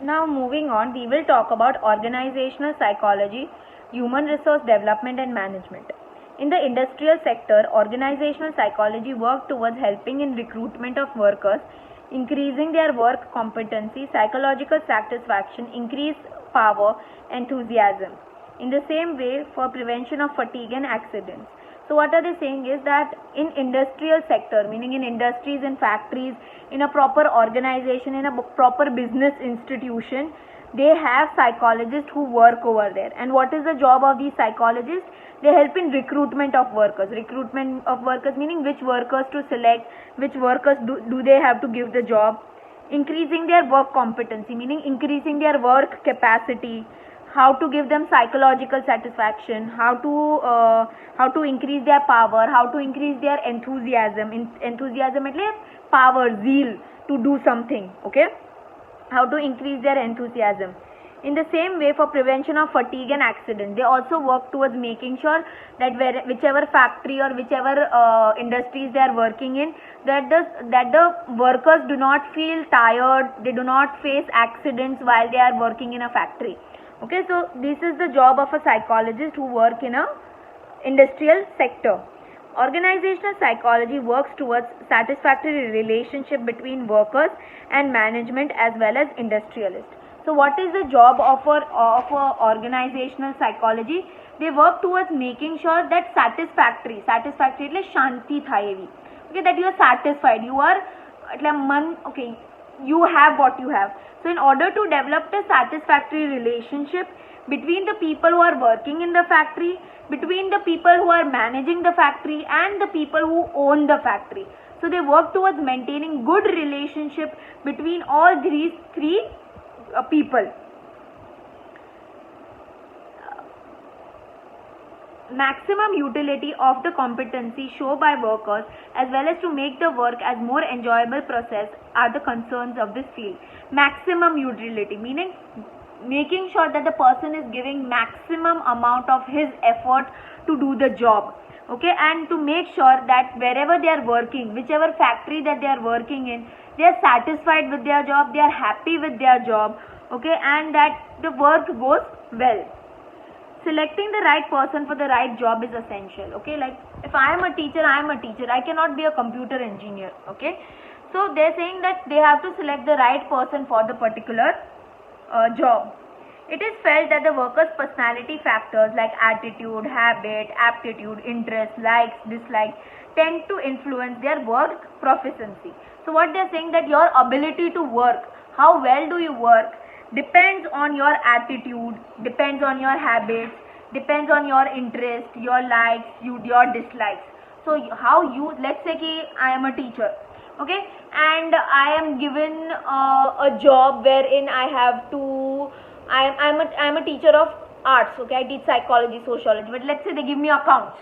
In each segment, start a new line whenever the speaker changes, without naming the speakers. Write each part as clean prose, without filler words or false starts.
Now moving on, we will talk about organizational psychology, human resource development and management. In the industrial sector, organizational psychology works towards helping in recruitment of workers, increasing their work competency, psychological satisfaction, increase power, enthusiasm. In the same way, for prevention of fatigue and accidents. So what are they saying is that in industrial sector, meaning in industries and factories, in a proper organization, in a proper business institution, they have psychologists who work over there. And what is the job of these psychologists? They help in recruitment of workers. Recruitment of workers meaning which workers to select, which workers do they have to give the job. Increasing their work competency meaning increasing their work capacity, how to give them psychological satisfaction, how to increase their power, how to increase their enthusiasm. Enthusiasm એટલે power, zeal to do something. Okay, how to increase their enthusiasm. In the same way, for prevention of fatigue and accident, they also work towards making sure that whichever factory or whichever industries they are working in, that the workers do not feel tired, they do not face accidents while they are working in a factory. Okay, so this is the job of a psychologist who work in a industrial sector. Organizational psychology works towards satisfactory relationship between workers and management as well as industrialists. So what is the job of a organizational psychology? They work towards making sure that satisfactory એટલે શાંતિ થાય એવી. Okay, that you are satisfied, you are એટલે મન, okay, you have what you have. So in order to develop a satisfactory relationship between the people who are working in the factory, between the people who are managing the factory and the people who own the factory. So they work towards maintaining good relationship between all these three people. Maximum utility of the competency shown by workers as well as to make the work as more enjoyable process are the concerns of this field. Maximum utility meaning making sure that the person is giving maximum amount of his effort to do the job. Okay, and to make sure that wherever they are working, whichever factory that they are working in, they are satisfied with their job, they are happy with their job. Okay, and that the work goes well. Selecting the right person for the right job is essential. Okay, like if I am a teacher, I cannot be a computer engineer. Okay, so they're saying that they have to select the right person for the particular job. It is felt that the worker's personality factors like attitude, habit, aptitude, interest, likes, dislikes tend to influence their work proficiency. So what they're saying that your ability to work, how well do you work, depends on your attitude, depends on your habits, depends on your interest, your likes, your dislikes. So how you, let's say ki I am a teacher, okay, and I am given a job wherein I have to, I'm a teacher of arts, okay, I teach psychology, sociology, but let's say they give me accounts.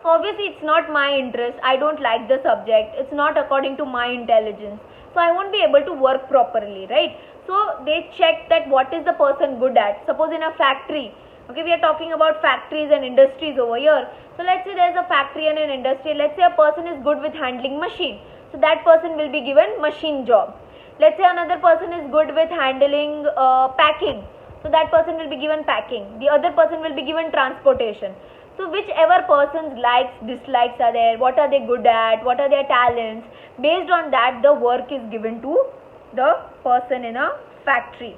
So obviously it's not my interest, I don't like the subject, it's not according to my intelligence, so I won't be able to work properly, right? So they check that what is the person good at. Suppose in a factory, okay, we are talking about factories and industries over here. So let's say there's a factory and an industry, let's say a person is good with handling machine, so that person will be given machine job. Let's say another person is good with handling packing, so that person will be given packing. The other person will be given transportation. So whichever person's likes, dislikes are there, what are they good at, what are their talents, based on that the work is given to the person in a factory.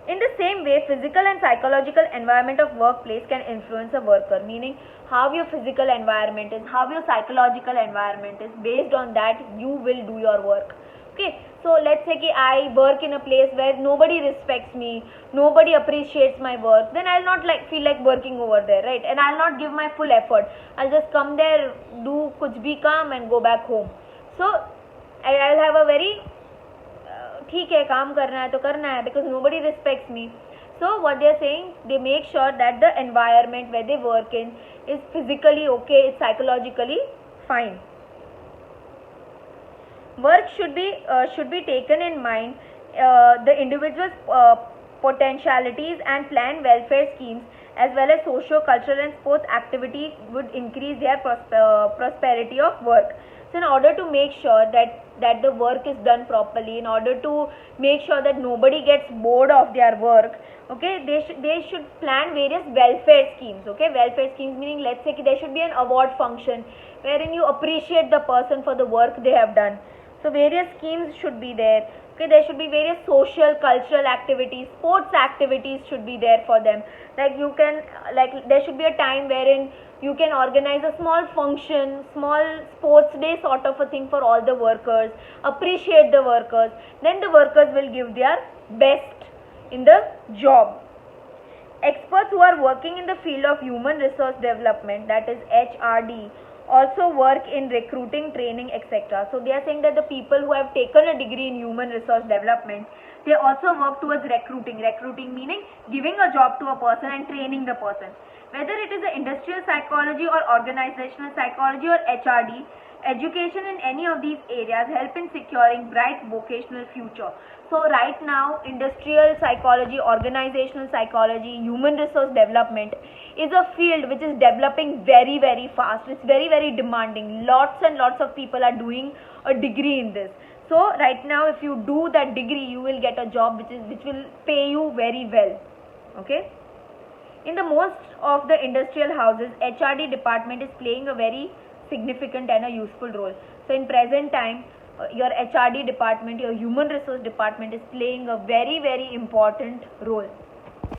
In the same way, physical and psychological environment of workplace can influence a worker, meaning how your physical environment is, how your psychological environment is, based on that you will do your work. Okay, so let's say ki I work in a place where nobody respects me, nobody appreciates my work, then I'll not feel like working over there, right? And I'll not give my full effort. I'll just come there, do kuch bhi kaam and go back home. So I'll have a very ठीक है काम करना है तो करना है because nobody respects me. So what they are saying, they make sure that the environment where they work in is physically okay, it's psychologically fine. Work should be taken in mind the individual's potentialities and plan welfare schemes as well as socio-cultural and sports activity would increase their prosperity of work. So in order to make sure that the work is done properly, in order to make sure that nobody gets bored of their work, okay, they should plan various welfare schemes. Okay, welfare schemes meaning, let's say there should be an award function wherein you appreciate the person for the work they have done. So various schemes should be there. Okay, there should be various social, cultural activities, sports activities should be there for them. There should be a time wherein you can organize a small function, small sports day sort of a thing for all the workers, appreciate the workers, then the workers will give their best in the job. Experts who are working in the field of human resource development, that is HRD, also work in recruiting, training, etc. So they are saying that the people who have taken a degree in human resource development, they also work towards recruiting. Recruiting meaning giving a job to a person and training the person. Whether it is industrial psychology or organizational psychology or HRD, education in any of these areas help in securing bright vocational future. So right now, industrial psychology, organizational psychology, human resource development is a field which is developing very, very fast. It's very, very demanding. Lots and lots of people are doing a degree in this. So right now, if you do that degree, you will get a job which will pay you very well. Okay. In the most of the industrial houses, HRD department is playing a very significant and a useful role. So in present time, your HRD department, your human resource department is playing a very, very important role.